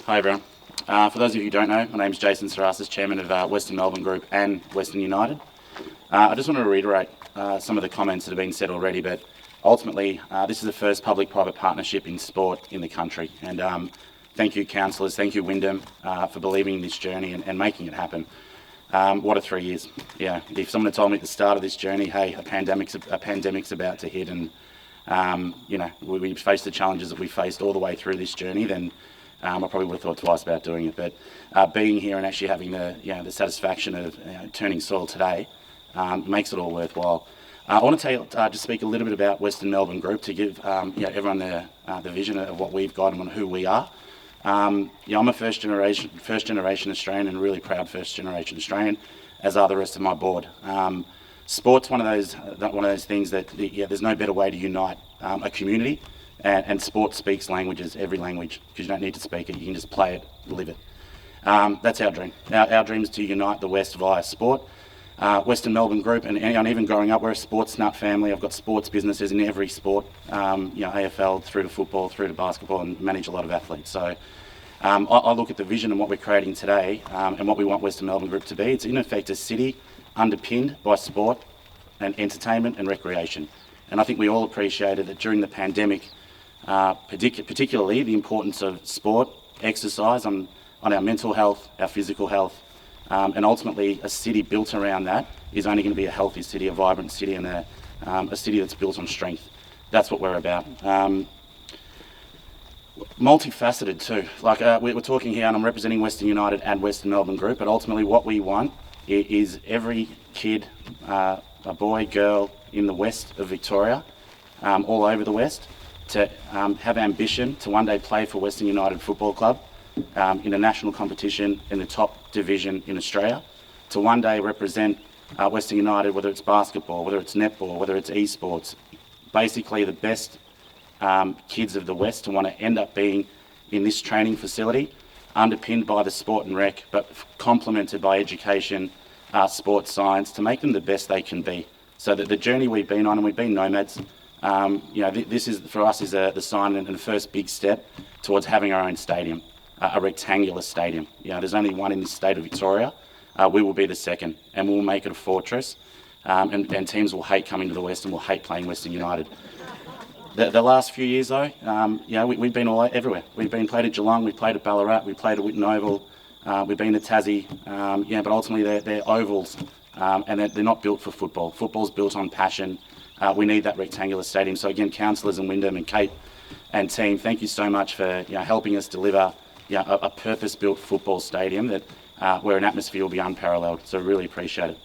Hi everyone. For those of you who don't know, my name is Jason Sourasis, Chairman of Western Melbourne Group and Western United. I just want to reiterate some of the comments that have been said already, but ultimately this is the first public-private partnership in sport in the country, and thank you councillors, thank you Wyndham for believing in this journey and making it happen. What a 3 years. Yeah, if someone had told me at the start of this journey, hey, a pandemic's about to hit, and you know, we faced the challenges that we faced all the way through this journey, then I probably would have thought twice about doing it. But being here and actually having the satisfaction of turning soil today makes it all worthwhile. I want to just speak a little bit about Western Melbourne Group to give everyone the vision of what we've got and who we are. I'm a first generation Australian, and really proud first generation Australian, as are the rest of my board. Sport's one of those things that there's no better way to unite a community, and sport speaks languages, every language, because you don't need to speak it, you can just play it, live it. That's our dream. Our dream is to unite the West via sport. Western Melbourne Group, and even growing up, we're a sports nut family. I've got sports businesses in every sport, AFL through to football, through to basketball, and manage a lot of athletes. So I look at the vision and what we're creating today, and what we want Western Melbourne Group to be. It's in effect a city underpinned by sport and entertainment and recreation. And I think we all appreciated that during the pandemic, particularly the importance of sport, exercise on our mental health, our physical health, and ultimately a city built around that is only going to be a healthy city, a vibrant city, and a city that's built on strength. That's what we're about. Multifaceted too. Like we're talking here, and I'm representing Western United and Western Melbourne Group, but ultimately what we want is every kid, a boy, girl in the west of Victoria, all over the west, to have ambition to one day play for Western United Football Club in a national competition in the top division in Australia, to one day represent Western United, whether it's basketball, whether it's netball, whether it's esports, basically the best kids of the West to want to end up being in this training facility, underpinned by the sport and rec, but complemented by education, sports science, to make them the best they can be. So that the journey we've been on, and we've been nomads, this is for us is the sign and the first big step towards having our own stadium, a rectangular stadium. There's only one in the state of Victoria. We will be the second, and we'll make it a fortress. And teams will hate coming to the West and will hate playing Western United. The last few years though, we've been everywhere. We've been played at Geelong, we've played at Ballarat, we've played at Whitten Oval, we've been to Tassie, but ultimately they're ovals, and they're not built for football. Football's built on passion. We need that rectangular stadium. So again, councillors and Wyndham and Kate and team, thank you so much for helping us deliver a purpose-built football stadium that where an atmosphere will be unparalleled. So really appreciate it.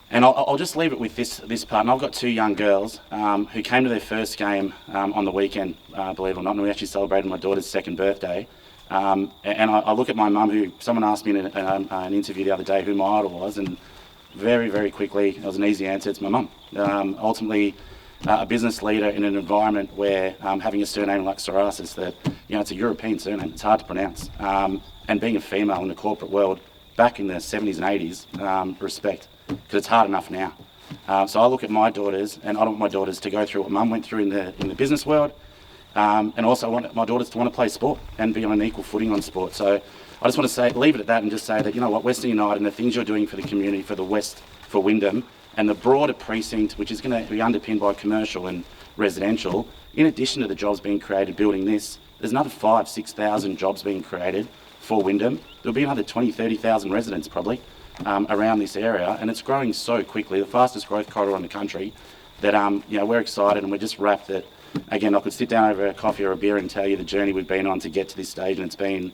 And I'll just leave it with this part. And I've got two young girls who came to their first game on the weekend, believe it or not, and we actually celebrated my daughter's second birthday. And I look at my mum, who someone asked me in an interview the other day who my idol was, and very, very quickly, it was an easy answer, it's my mum. Ultimately, a business leader in an environment where having a surname like Sourasis, that it's a European surname, it's hard to pronounce, and being a female in the corporate world back in the 70s and 80s, respect, because it's hard enough now. So I look at my daughters, and I don't want my daughters to go through what mum went through in the business world, and also I want my daughters to want to play sport and be on an equal footing on sport. So I just want to leave it at that and just say that, Western United and the things you're doing for the community, for the West, for Wyndham, and the broader precinct, which is going to be underpinned by commercial and residential, in addition to the jobs being created building this, there's another 5,000-6,000 jobs being created for Wyndham. There'll be another 20,000-30,000 residents probably around this area, and it's growing so quickly, the fastest growth corridor in the country, that we're excited, and we're just wrapped that, again, I could sit down over a coffee or a beer and tell you the journey we've been on to get to this stage, and it's been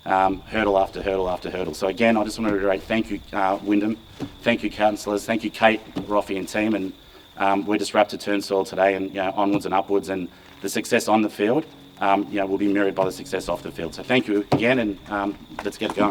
hurdle after hurdle after hurdle. So again, I just want to reiterate, thank you Wyndham, thank you councillors, thank you Kate, Roffey and team, and we're just wrapped to turn soil today, and onwards and upwards, and the success on the field will be mirrored by the success off the field. So thank you again, and let's get it going.